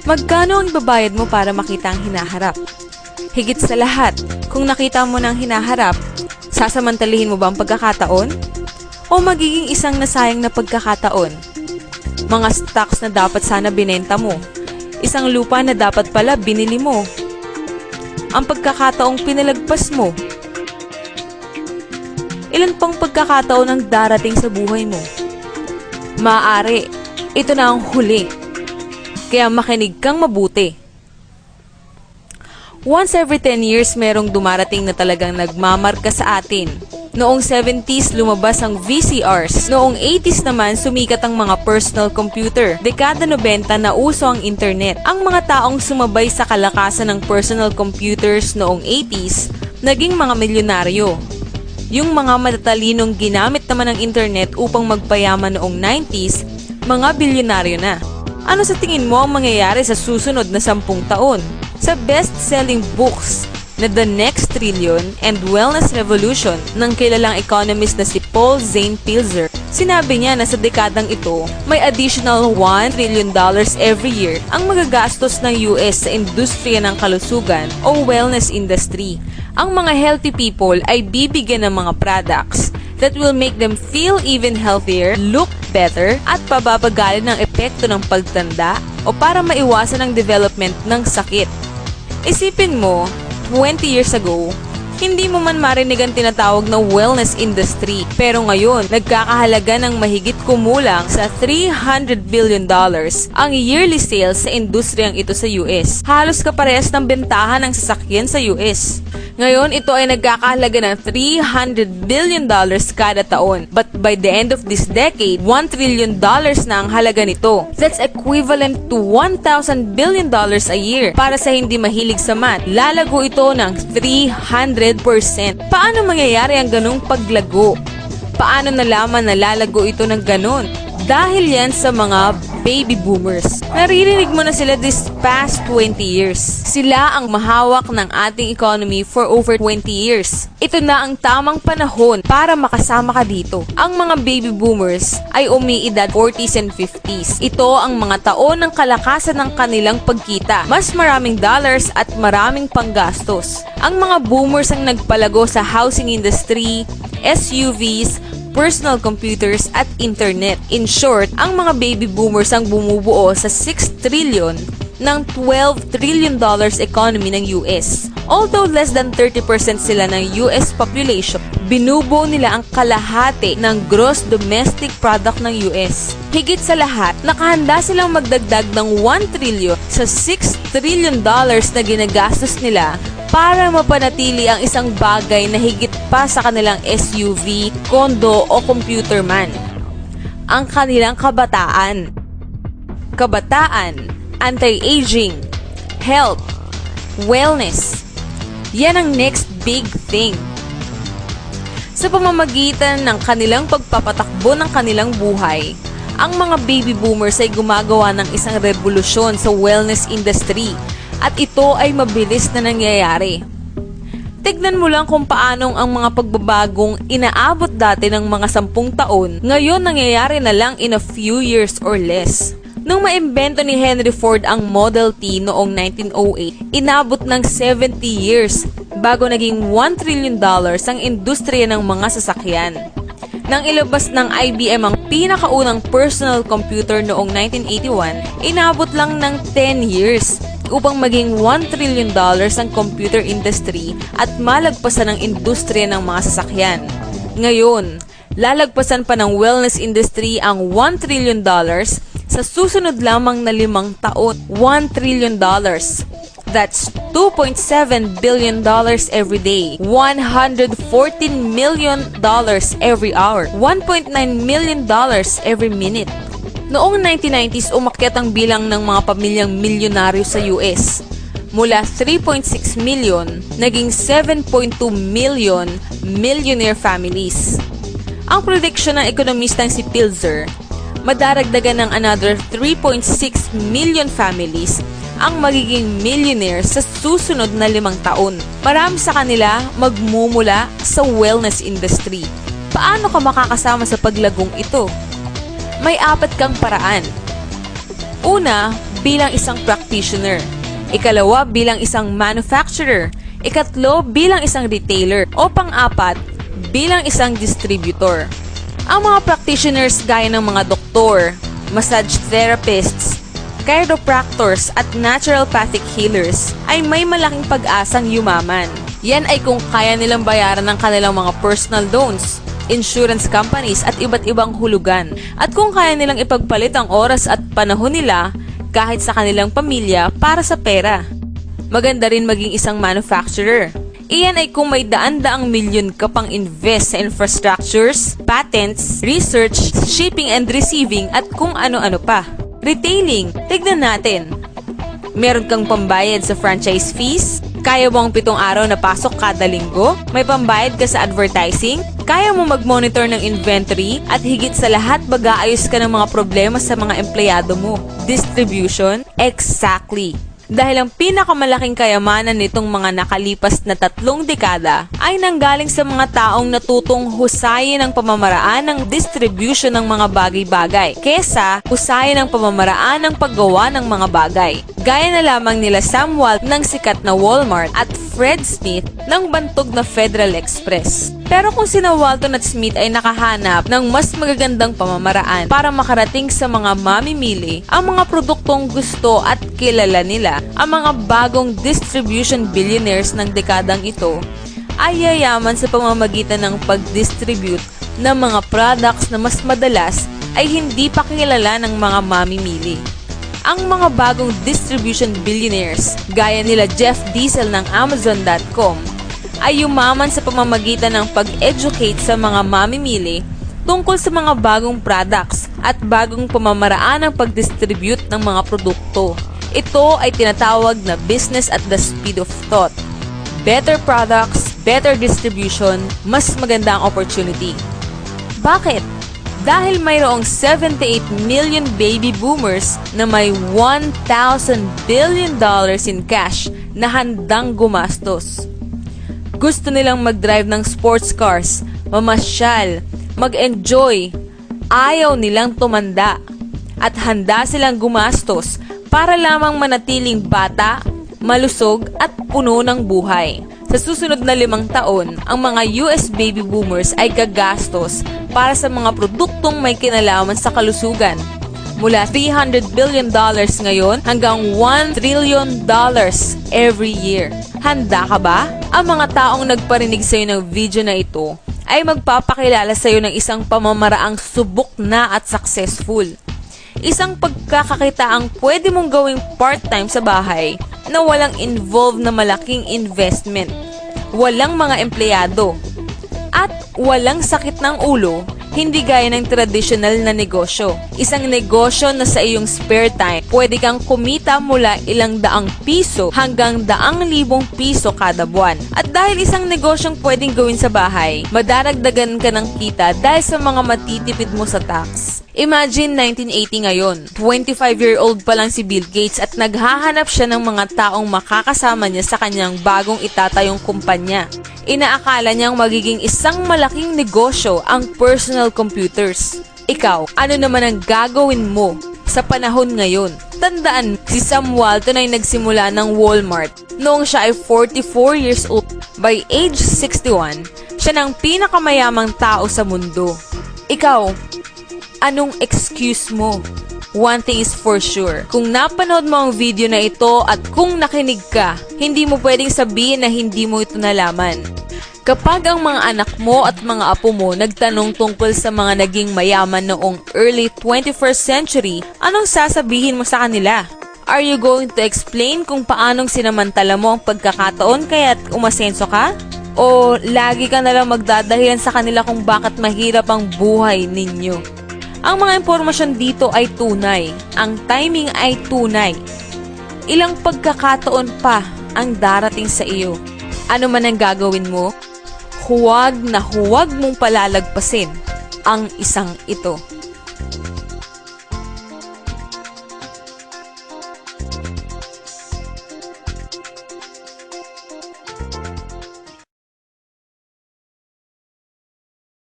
Magkano ang ibabayad mo para makita ang hinaharap? Higit sa lahat, kung nakita mo ng hinaharap, sasamantalihin mo ba ang pagkakataon? O magiging isang nasayang na pagkakataon? Mga stocks na dapat sana binenta mo, isang lupa na dapat pala binili mo, ang pagkakataong pinalagpas mo. Ilan pang pagkakataon ang darating sa buhay mo? Maaari, ito na ang huli. Kaya makinig kang mabuti. Once every 10 years merong dumarating na talagang nagmamarka sa atin. Noong 70s lumabas ang VCRs. Noong 80s naman sumikat ang mga personal computer. Dekada 90 na uso ang internet. Ang mga taong sumabay sa kalakasan ng personal computers noong 80s, naging mga milyonaryo. Yung mga matatalinong ginamit naman ng internet upang magpayaman noong 90s, mga bilyonaryo na. Ano sa tingin mo ang mangyayari sa susunod na 10 taon? Sa best-selling books na The Next Trillion and Wellness Revolution ng kilalang economist na si Paul Zane Pilzer, sinabi niya na sa dekadang ito, may additional $1 trillion every year ang magagastos ng US sa industriya ng kalusugan o wellness industry. Ang mga healthy people ay bibigyan ng mga products that will make them feel even healthier, look better, at pababagalin ng epekto ng pagtanda o para maiwasan ang development ng sakit. Isipin mo, 20 years ago, hindi mo man marinig ang tinatawag na wellness industry. Pero ngayon, nagkakahalaga ng mahigit kumulang sa $300 billion ang yearly sales sa industriyang ito sa US. Halos kaparehas ng bentahan ng sasakyan sa US. Ngayon, ito ay nagkakahalaga ng $300 billion kada taon. But by the end of this decade, $1 trillion na ang halaga nito. That's equivalent to $1,000 billion a year. Para sa hindi mahilig sa math, lalago ito ng 300%. Paano mangyayari ang ganung paglago? Paano nalaman na lalago ito ng ganon? Dahil yan sa mga baby boomers. Naririnig mo na sila this past 20 years. Sila ang mahawak ng ating economy for over 20 years. Ito na ang tamang panahon para makasama ka dito. Ang mga baby boomers ay umiidad 40s and 50s. Ito ang mga taon ng kalakasan ng kanilang pagkita. Mas maraming dollars at maraming panggastos. Ang mga boomers ang nagpalago sa housing industry, SUVs, personal computers at internet. In short, ang mga baby boomers ang bumubuo sa 6 trillion ng $12 trillion economy ng US. Although less than 30% sila ng US population, binubuo nila ang kalahati ng gross domestic product ng US. Higit sa lahat, nakahanda silang magdagdag ng 1 trillion sa $6 trillion na ginagastos nila para mapanatili ang isang bagay na higit pa sa kanilang SUV, kondo o computer man. Ang kanilang kabataan. Kabataan, anti-aging, health, wellness. Yan ang next big thing. Sa pamamagitan ng kanilang pagpapatakbo ng kanilang buhay, ang mga baby boomers ay gumagawa ng isang revolusyon sa wellness industry. At ito ay mabilis na nangyayari. Tignan mo lang kung paanong ang mga pagbabagong inaabot dati ng mga 10 taon, ngayon nangyayari na lang in a few years or less. Nung maimbento ni Henry Ford ang Model T noong 1908, inabot ng 70 years bago naging $1 trillion ang industriya ng mga sasakyan. Nang ilabas ng IBM ang pinakaunang personal computer noong 1981, inabot lang ng 10 years upang maging $1 trillion ang computer industry at malagpasan ang industriya ng mga sasakyan. Ngayon, lalagpasan pa ng wellness industry ang $1 trillion sa susunod lamang na 5 taon. $1 trillion. That's $2.7 billion every day, $114 million every hour, $1.9 million every minute. Noong 1990s, umakyat ang bilang ng mga pamilyang milyonaryo sa US. Mula 3.6 million, naging 7.2 million millionaire families. Ang prediction ng ekonomistang si Pilzer, madaragdagan ng another 3.6 million families ang magiging millionaire sa susunod na 5 taon. Marami sa kanila magmumula sa wellness industry. Paano ka makakasama sa paglagong ito? May 4 kang paraan. Una, bilang isang practitioner. Ikalawa, bilang isang manufacturer. Ikatlo, bilang isang retailer. O pang-apat, bilang isang distributor. Ang mga practitioners gaya ng mga doktor, massage therapists, chiropractors at naturopathic healers ay may malaking pag-asang yumaman. Yan ay kung kaya nilang bayaran ng kanilang mga personal loans, insurance companies at iba't ibang hulugan. At kung kaya nilang ipagpalit ang oras at panahon nila kahit sa kanilang pamilya para sa pera. Maganda rin maging isang manufacturer. Iyan ay kung may daan-daang milyon ka pang invest sa infrastructures, patents, research, shipping and receiving at kung ano-ano pa. Retailing, tignan natin. Meron kang pambayad sa franchise fees? Kaya mo ang 7 araw na pasok kada linggo? May pambayad ka sa advertising? Kaya mo mag-monitor ng inventory? At higit sa lahat, mag-aayos ka ng mga problema sa mga empleyado mo? Distribution? Exactly. Dahil ang pinakamalaking kayamanan nitong mga nakalipas na 3 dekada ay nanggaling sa mga taong natutong husayin ang pamamaraan ng distribution ng mga bagay-bagay kesa husayin ang pamamaraan ng paggawa ng mga bagay. Gaya na lamang nila Sam Walt ng sikat na Walmart at Fred Smith ng bantog na Federal Express. Pero kung sina Walton at Smith ay nakahanap ng mas magagandang pamamaraan para makarating sa mga mamimili ang mga produktong gusto at kilala nila, ang mga bagong distribution billionaires ng dekadang ito ay yayaman sa pamamagitan ng pag-distribute ng mga products na mas madalas ay hindi pa kilala ng mga mamimili. Ang mga bagong distribution billionaires gaya nila Jeff Bezos ng Amazon.com ay yumaman sa pamamagitan ng pag-educate sa mga mamimili tungkol sa mga bagong products at bagong pamamaraan ng pag-distribute ng mga produkto. Ito ay tinatawag na business at the speed of thought. Better products, better distribution, mas maganda ang opportunity. Bakit? Dahil mayroong 78 million baby boomers na may $1,000 billion in cash na handang gumastos. Gusto nilang mag-drive ng sports cars, mamasyal, mag-enjoy, ayaw nilang tumanda, at handa silang gumastos para lamang manatiling bata, malusog at puno ng buhay. Sa susunod na 5 taon, ang mga US baby boomers ay gagastos para sa mga produktong may kinalaman sa kalusugan. Mula $300 billion ngayon hanggang $1 trillion every year. Handa ka ba? Ang mga taong nagparinig sa iyo ng video na ito ay magpapakilala sa iyo ng isang pamamaraang subok na at successful. Isang pagkakakitaang pwede mong gawing part-time sa bahay na walang involved na malaking investment, walang mga empleyado, at walang sakit ng ulo. Hindi gaya ng traditional na negosyo. Isang negosyo na sa iyong spare time, pwede kang kumita mula ilang daang piso hanggang 100,000 piso kada buwan. At dahil isang negosyong pwedeng gawin sa bahay, madaragdagan ka ng kita dahil sa mga matitipid mo sa tax. Imagine 1980 ngayon, 25-year-old pa lang si Bill Gates at naghahanap siya ng mga taong makakasama niya sa kanyang bagong itatayong kumpanya. Inaakala niyang magiging isang malaking negosyo ang personal computers. Ikaw, ano naman ang gagawin mo sa panahon ngayon? Tandaan, si Sam Walton ay nagsimula ng Walmart noong siya ay 44 years old. By age 61, siya ng pinakamayamang tao sa mundo. Ikaw, anong excuse mo? One thing is for sure, kung napanood mo ang video na ito at kung nakinig ka, hindi mo pwedeng sabihin na hindi mo ito nalaman. Kapag ang mga anak mo at mga apo mo nagtanong tungkol sa mga naging mayaman noong early 21st century, anong sasabihin mo sa kanila? Are you going to explain kung paanong sinamantala mo ang pagkakataon kaya't umasenso ka? O lagi ka nalang magdadahilan sa kanila kung bakit mahirap ang buhay ninyo? Ang mga impormasyon dito ay tunay. Ang timing ay tunay. Ilang pagkakataon pa ang darating sa iyo. Ano man ang gagawin mo, huwag na huwag mong palalagpasin ang isang ito.